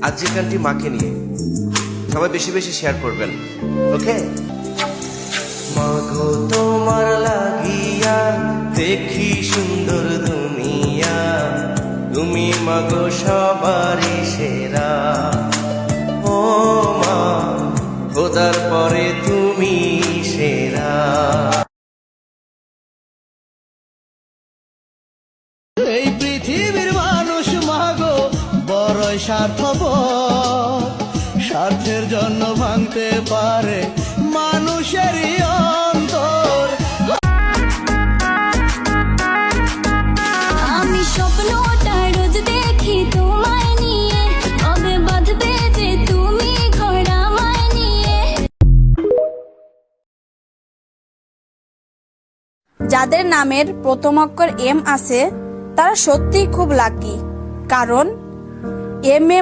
আজকে গানটি মাকে নিয়ে সবাই বেশি বেশি শেয়ার করবেন, ওকে? মাগো তোমার লাগিয়া দেখি সুন্দর দুনিয়া, তুমি মাগো সবারই সেরা। ও মা, খোদার পরে তুমি সেরা। এই পৃথিবীর মানুষ মাগো বড়ই স্বার্থপর, স্বার্থের জন্য ভাঙতে পারে মানুষেরই অন্তর। আমি স্বপ্নটা রোজ দেখি তোমায় নিয়ে, কবে বাঁধবে যে তুমি ঘর আমায় নিয়ে। যাদের নামের প্রথম অক্ষর এম আছে তারা সত্যিই খুব লাকি, কারণ এম এ